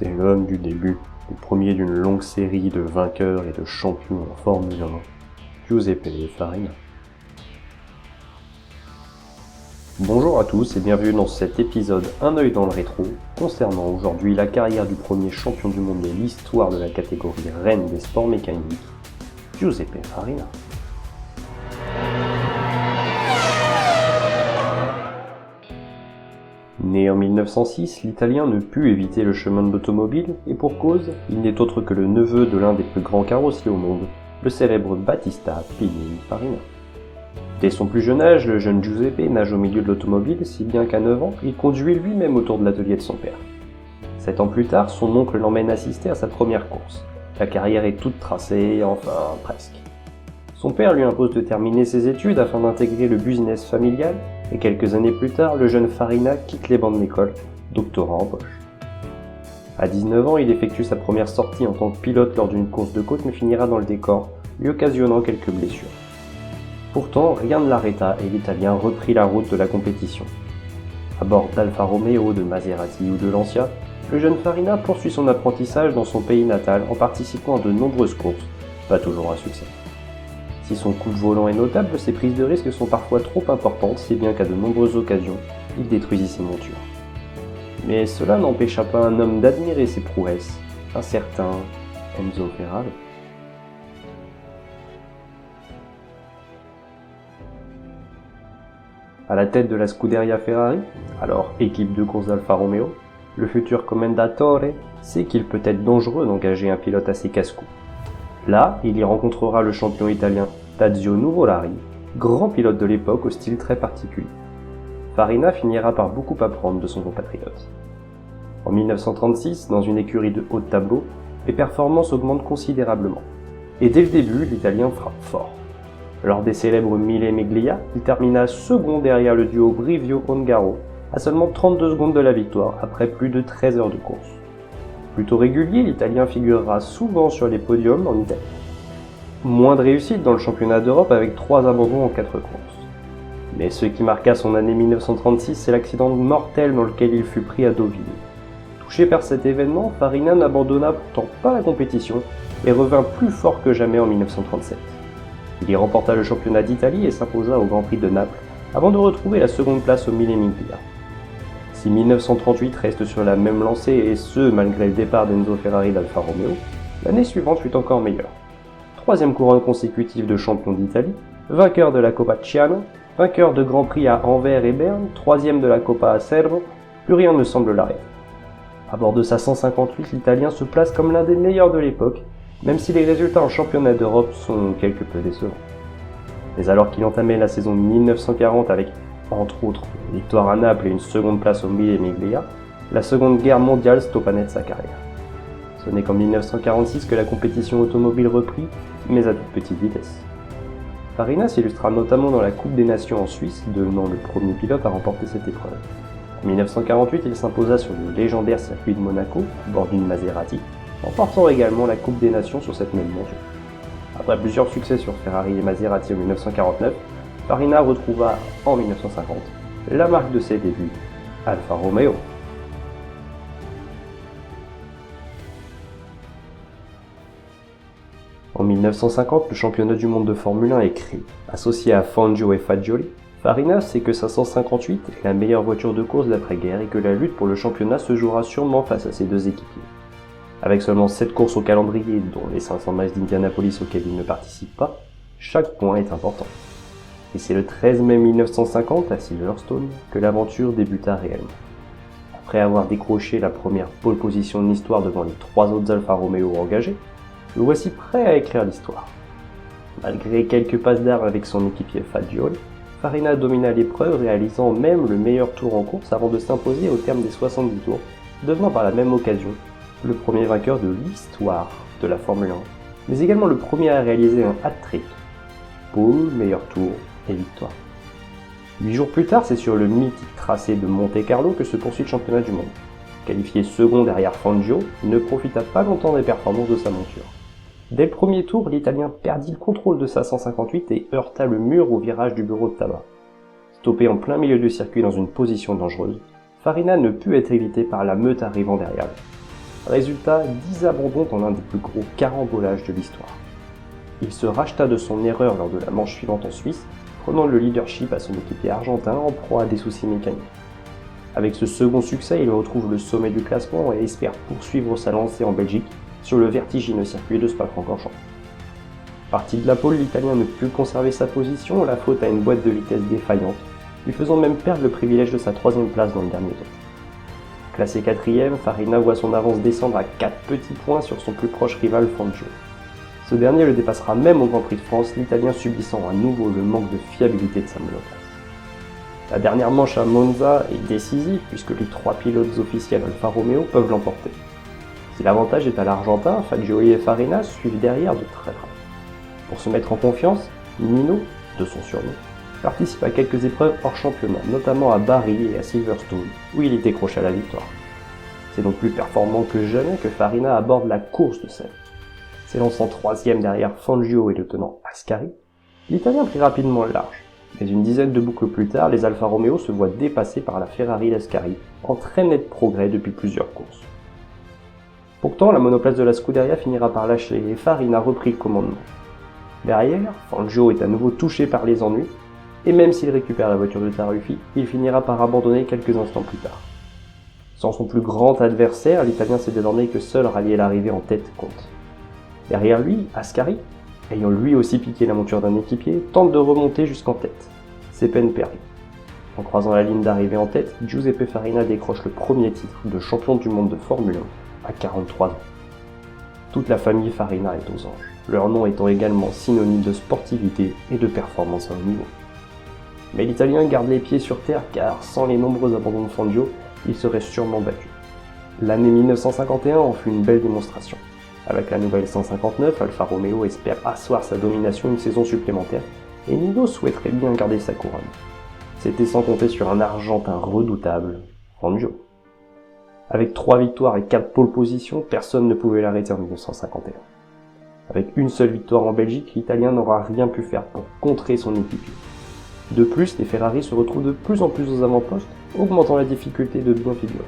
C'est l'homme du début, le premier d'une longue série de vainqueurs et de champions en Formule 1, Giuseppe Farina. Bonjour à tous et bienvenue dans cet épisode Un œil dans le rétro, concernant aujourd'hui la carrière du premier champion du monde de l'histoire de la catégorie reine des sports mécaniques, Giuseppe Farina. Né en 1906, l'Italien ne put éviter le chemin de l'automobile, et pour cause, il n'est autre que le neveu de l'un des plus grands carrossiers au monde, le célèbre Battista Pininfarina. Dès son plus jeune âge, le jeune Giuseppe nage au milieu de l'automobile, si bien qu'à 9 ans, il conduit lui-même autour de l'atelier de son père. 7 ans plus tard, son oncle l'emmène assister à sa première course. La carrière est toute tracée, enfin presque. Son père lui impose de terminer ses études afin d'intégrer le business familial, et quelques années plus tard, le jeune Farina quitte les bancs de l'école, doctorat en poche. À 19 ans, il effectue sa première sortie en tant que pilote lors d'une course de côte mais finira dans le décor, lui occasionnant quelques blessures. Pourtant, rien ne l'arrêta et l'Italien reprit la route de la compétition. À bord d'Alfa Romeo, de Maserati ou de Lancia, le jeune Farina poursuit son apprentissage dans son pays natal en participant à de nombreuses courses, pas toujours à succès. Si son coup de volant est notable, ses prises de risque sont parfois trop importantes, si bien qu'à de nombreuses occasions, il détruisit ses montures. Mais cela n'empêcha pas un homme d'admirer ses prouesses, un certain Enzo Ferrari. À la tête de la Scuderia Ferrari, alors équipe de course d'Alfa Romeo, le futur commendatore sait qu'il peut être dangereux d'engager un pilote assez casse-cou. Là, il y rencontrera le champion italien Tadzio Nuvolari, grand pilote de l'époque au style très particulier. Farina finira par beaucoup apprendre de son compatriote. En 1936, dans une écurie de haut de tableau, les performances augmentent considérablement. Et dès le début, l'Italien frappe fort. Lors des célèbres Mille Miglia, il termina second derrière le duo Brivio-Ongaro, à seulement 32 secondes de la victoire après plus de 13 heures de course. Plutôt régulier, l'Italien figurera souvent sur les podiums en Italie. Moins de réussite dans le championnat d'Europe avec 3 abandons en 4 courses. Mais ce qui marqua son année 1936, c'est l'accident mortel dans lequel il fut pris à Deauville. Touché par cet événement, Farina n'abandonna pourtant pas la compétition et revint plus fort que jamais en 1937. Il y remporta le championnat d'Italie et s'imposa au Grand Prix de Naples avant de retrouver la seconde place au Mille Miglia. Si 1938 reste sur la même lancée, et ce malgré le départ d'Enzo Ferrari d'Alfa Romeo, l'année suivante fut encore meilleure. 3e couronne consécutive de champion d'Italie, vainqueur de la Coppa Ciano, vainqueur de Grand Prix à Anvers et Berne, 3e de la Coppa Acerbo, plus rien ne semble l'arrêter. À bord de sa 158, l'Italien se place comme l'un des meilleurs de l'époque, même si les résultats en championnat d'Europe sont quelque peu décevants. Mais alors qu'il entamait la saison 1940 avec, entre autres, une victoire à Naples et une seconde place au Mille Miglia, la Seconde Guerre mondiale stoppa net sa carrière. Ce n'est qu'en 1946 que la compétition automobile reprit, mais à toute petite vitesse. Farina s'illustra notamment dans la Coupe des Nations en Suisse, devenant le premier pilote à remporter cette épreuve. En 1948, il s'imposa sur le légendaire circuit de Monaco, à bord d'une Maserati, remportant également la Coupe des Nations sur cette même monture. Après plusieurs succès sur Ferrari et Maserati en 1949, Farina retrouva en 1950 la marque de ses débuts, Alfa Romeo. En 1950, le championnat du monde de Formule 1 est créé. Associé à Fangio et Fagioli, Farina sait que sa 158 est la meilleure voiture de course d'après-guerre et que la lutte pour le championnat se jouera sûrement face à ses deux équipiers. Avec seulement 7 courses au calendrier, dont les 500 miles d'Indianapolis auxquelles il ne participe pas, chaque point est important. Et c'est le 13 mai 1950, à Silverstone, que l'aventure débuta réellement. Après avoir décroché la première pole position de l'histoire devant les 3 autres Alfa Romeo engagés, le voici prêt à écrire l'histoire. Malgré quelques passes d'armes avec son équipier Fagioli, Farina domina l'épreuve, réalisant même le meilleur tour en course avant de s'imposer au terme des 70 tours, devenant par la même occasion le premier vainqueur de l'histoire de la Formule 1, mais également le premier à réaliser un hat-trick. Pole, meilleur tour et victoire. 8 jours plus tard, c'est sur le mythique tracé de Monte-Carlo que se poursuit le championnat du monde. Qualifié second derrière Fangio, il ne profita pas longtemps des performances de sa monture. Dès le premier tour, l'Italien perdit le contrôle de sa 158 et heurta le mur au virage du bureau de tabac. Stoppé en plein milieu du circuit dans une position dangereuse, Farina ne put être évité par la meute arrivant derrière lui. Résultat, 10 abandons dans l'un des plus gros carambolages de l'histoire. Il se racheta de son erreur lors de la manche suivante en Suisse, prenant le leadership à son équipier argentin en proie à des soucis mécaniques. Avec ce second succès, il retrouve le sommet du classement et espère poursuivre sa lancée en Belgique sur le vertigineux circuit de Spa-Francorchamps. Parti de la pole, l'Italien ne put conserver sa position, la faute à une boîte de vitesse défaillante, lui faisant même perdre le privilège de sa 3e place dans le dernier tour. Classé 4e, Farina voit son avance descendre à 4 petits points sur son plus proche rival Fangio. Ce dernier le dépassera même au Grand Prix de France, l'Italien subissant à nouveau le manque de fiabilité de sa monoplace. La dernière manche à Monza est décisive puisque les 3 pilotes officiels Alfa Romeo peuvent l'emporter. Si l'avantage est à l'Argentin, Fagioli et Farina suivent derrière de très près. Pour se mettre en confiance, Nino, de son surnom, participe à quelques épreuves hors championnat, notamment à Bari et à Silverstone, où il est décroché à la victoire. C'est donc plus performant que jamais que Farina aborde la course de selle. S'élançant 3e derrière Fangio et le tenant Ascari, l'Italien prit rapidement le large. Mais une dizaine de boucles plus tard, les Alfa Romeo se voient dépassés par la Ferrari d'Ascari, en très net progrès depuis plusieurs courses. Pourtant, la monoplace de la Scuderia finira par lâcher et Farina reprit le commandement. Derrière, Fangio est à nouveau touché par les ennuis, et même s'il récupère la voiture de Taruffi, il finira par abandonner quelques instants plus tard. Sans son plus grand adversaire, l'Italien sait désormais que seul rallier l'arrivée en tête compte. Derrière lui, Ascari, ayant lui aussi piqué la monture d'un équipier, tente de remonter jusqu'en tête. C'est peine perdue. En croisant la ligne d'arrivée en tête, Giuseppe Farina décroche le premier titre de champion du monde de Formule 1 à 43 ans. Toute la famille Farina est aux anges, leur nom étant également synonyme de sportivité et de performance à haut niveau. Mais l'Italien garde les pieds sur terre car, sans les nombreux abandons de Fangio, il serait sûrement battu. L'année 1951 en fut une belle démonstration. Avec la nouvelle 159, Alfa Romeo espère asseoir sa domination une saison supplémentaire, et Nino souhaiterait bien garder sa couronne. C'était sans compter sur un Argentin redoutable, Fangio. Avec 3 victoires et 4 pole positions, personne ne pouvait l'arrêter en 1951. Avec une seule victoire en Belgique, l'Italien n'aura rien pu faire pour contrer son équipier. De plus, les Ferrari se retrouvent de plus en plus aux avant-postes, augmentant la difficulté de bien figurer.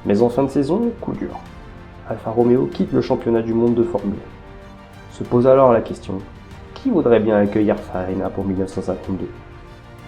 Mais en fin de saison, coup dur. Alfa Romeo quitte le championnat du monde de Formule 1. Se pose alors la question, qui voudrait bien accueillir Farina pour 1952 ?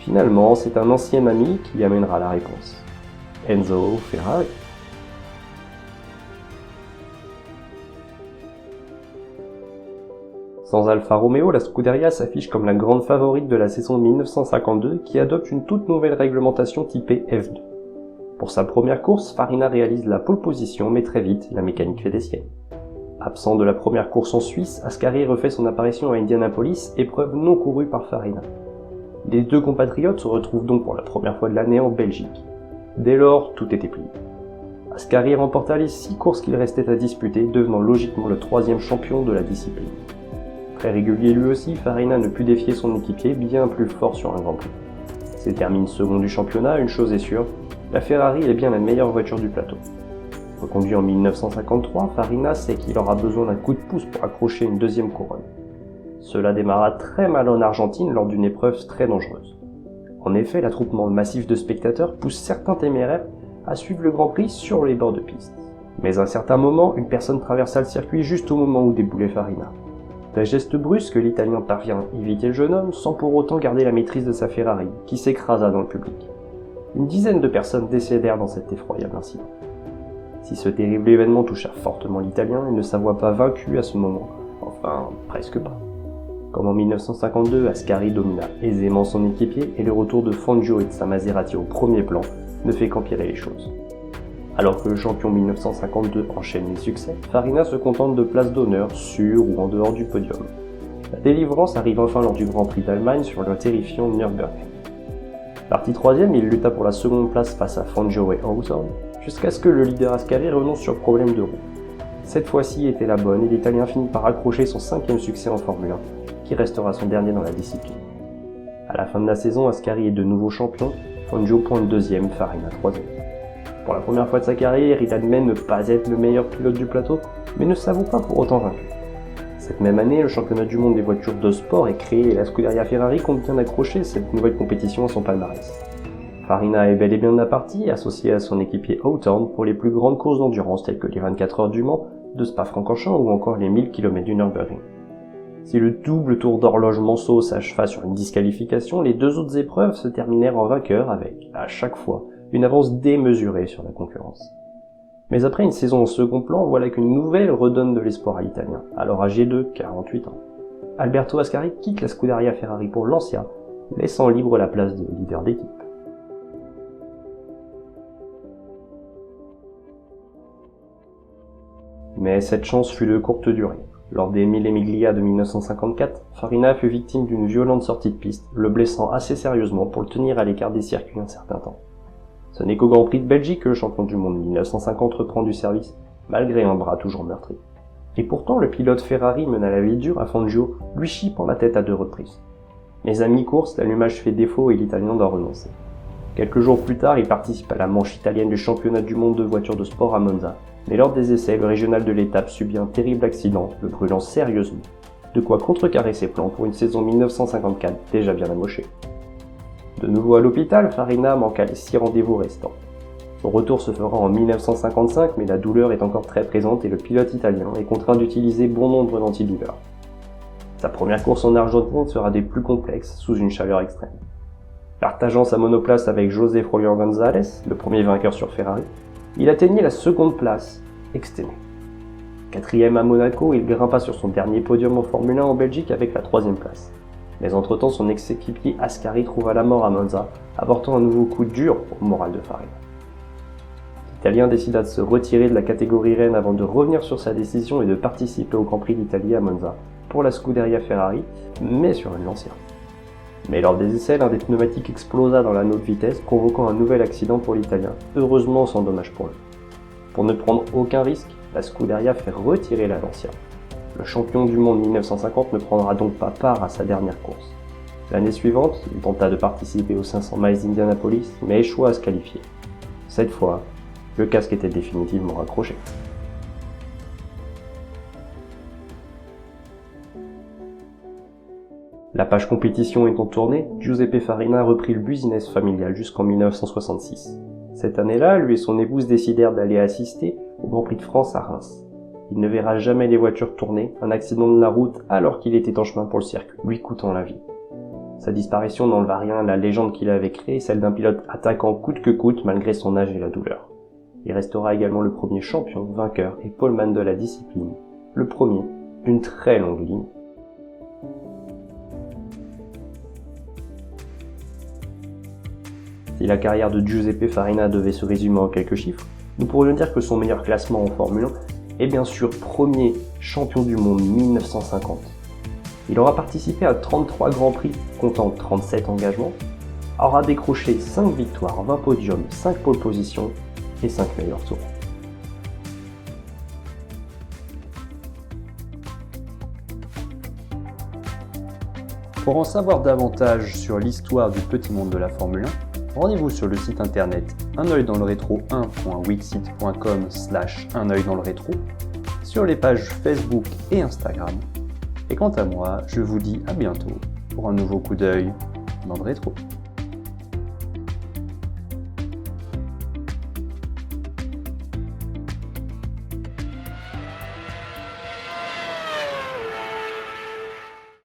Finalement, c'est un ancien ami qui y amènera la réponse. Enzo Ferrari. Sans Alfa Romeo, la Scuderia s'affiche comme la grande favorite de la saison 1952 qui adopte une toute nouvelle réglementation typée F2. Pour sa première course, Farina réalise la pole position, mais très vite, la mécanique fait des siennes. Absent de la première course en Suisse, Ascari refait son apparition à Indianapolis, épreuve non courue par Farina. Les deux compatriotes se retrouvent donc pour la première fois de l'année en Belgique. Dès lors, tout était plié. Ascari remporta les 6 courses qu'il restait à disputer, devenant logiquement le 3e champion de la discipline. Très régulier lui aussi, Farina ne put défier son équipier, bien plus fort sur un Grand Prix. S'il termine second du championnat, une chose est sûre, la Ferrari est bien la meilleure voiture du plateau. Reconduit en 1953, Farina sait qu'il aura besoin d'un coup de pouce pour accrocher une 2e couronne. Cela démarra très mal en Argentine lors d'une épreuve très dangereuse. En effet, l'attroupement massif de spectateurs pousse certains téméraires à suivre le Grand Prix sur les bords de piste. Mais à un certain moment, une personne traversa le circuit juste au moment où déboulait Farina. D'un geste brusque, l'Italien parvient à éviter le jeune homme sans pour autant garder la maîtrise de sa Ferrari, qui s'écrasa dans le public. Une dizaine de personnes décédèrent dans cet effroyable incident. Si ce terrible événement toucha fortement l'Italien, il ne s'avoua pas vaincu à ce moment, enfin presque pas. Comme en 1952, Ascari domina aisément son équipier et le retour de Fangio et de sa Maserati au premier plan ne fait qu'empirer les choses. Alors que le champion 1952 enchaîne les succès, Farina se contente de places d'honneur sur ou en dehors du podium. La délivrance arrive enfin lors du Grand Prix d'Allemagne sur le terrifiant Nürburgring. Parti 3e, il lutta pour la seconde place face à Fangio et Hawthorne, jusqu'à ce que le leader Ascari renonce sur problème de roue. Cette fois-ci était la bonne et l'Italien finit par accrocher son 5e succès en Formule 1, qui restera son dernier dans la discipline. À la fin de la saison, Ascari est de nouveau champion, Fangio pointe 2e, Farina 3e. Pour la première fois de sa carrière, il admet ne pas être le meilleur pilote du plateau, mais ne s'avoue pas pour autant vaincu. Cette même année, le championnat du monde des voitures de sport est créé et la Scuderia Ferrari compte bien accrocher cette nouvelle compétition à son palmarès. Farina est bel et bien de la partie, associé à son équipier Hawthorne pour les plus grandes courses d'endurance telles que les 24 heures du Mans, de Spa-Francorchamps ou encore les 1000 km du Nürburgring. Si le double tour d'horloge Manceau s'acheva sur une disqualification, les deux autres épreuves se terminèrent en vainqueur avec, à chaque fois, une avance démesurée sur la concurrence. Mais après une saison au second plan, voilà qu'une nouvelle redonne de l'espoir à l'Italien, alors âgé de 48 ans. Alberto Ascari quitte la Scuderia Ferrari pour Lancia, laissant libre la place de leader d'équipe. Mais cette chance fut de courte durée. Lors des Mille Miglia de 1954, Farina fut victime d'une violente sortie de piste, le blessant assez sérieusement pour le tenir à l'écart des circuits un certain temps. Ce n'est qu'au Grand Prix de Belgique que le champion du monde 1950 reprend du service, malgré un bras toujours meurtri. Et pourtant, le pilote Ferrari mena la vie dure à Fangio, lui chippant la tête à 2 reprises. Mais à mi-course, l'allumage fait défaut et l'Italien doit renoncer. Quelques jours plus tard, il participe à la manche italienne du championnat du monde de voitures de sport à Monza, mais lors des essais, le régional de l'étape subit un terrible accident, le brûlant sérieusement. De quoi contrecarrer ses plans pour une saison 1954 déjà bien amochée. De nouveau à l'hôpital, Farina manqua les 6 rendez-vous restants. Son retour se fera en 1955, mais la douleur est encore très présente et le pilote italien est contraint d'utiliser bon nombre d'antidouleurs. Sa première course en Argentine sera des plus complexes, sous une chaleur extrême. Partageant sa monoplace avec José Florian González, le premier vainqueur sur Ferrari, il atteignit la seconde place, exténué. 4e à Monaco, il grimpa sur son dernier podium en Formule 1 en Belgique avec la 3e place. Mais entre-temps, son ex-équipier Ascari trouva la mort à Monza, apportant un nouveau coup dur au moral de Farina. L'Italien décida de se retirer de la catégorie reine avant de revenir sur sa décision et de participer au Grand Prix d'Italie à Monza pour la Scuderia Ferrari, mais sur une Lancia. Mais lors des essais, l'un des pneumatiques explosa dans l'anneau de vitesse, provoquant un nouvel accident pour l'Italien, heureusement sans dommage pour lui. Pour ne prendre aucun risque, la Scuderia fait retirer la Lancia. Le champion du monde 1950 ne prendra donc pas part à sa dernière course. L'année suivante, il tenta de participer aux 500 miles d'Indianapolis, mais échoua à se qualifier. Cette fois, le casque était définitivement raccroché. La page compétition étant tournée, Giuseppe Farina reprit le business familial jusqu'en 1966. Cette année-là, lui et son épouse décidèrent d'aller assister au Grand Prix de France à Reims. Il ne verra jamais les voitures tourner, un accident de la route alors qu'il était en chemin pour le circuit, lui coûtant la vie. Sa disparition n'enleva rien à la légende qu'il avait créée, celle d'un pilote attaquant coûte que coûte malgré son âge et la douleur. Il restera également le premier champion, vainqueur et poleman de la discipline, le premier d'une très longue ligne. Si la carrière de Giuseppe Farina devait se résumer en quelques chiffres, nous pourrions dire que son meilleur classement en Formule 1 est bien sûr premier champion du monde 1950. Il aura participé à 33 Grands Prix, comptant 37 engagements, aura décroché 5 victoires, 20 podiums, 5 pole positions et 5 meilleurs tours. Pour en savoir davantage sur l'histoire du petit monde de la Formule 1, rendez-vous sur le site internet unoeildanslerétro1.wixsite.com/unoeildanslerétro, sur les pages Facebook et Instagram. Et quant à moi, je vous dis à bientôt pour un nouveau coup d'œil dans le rétro.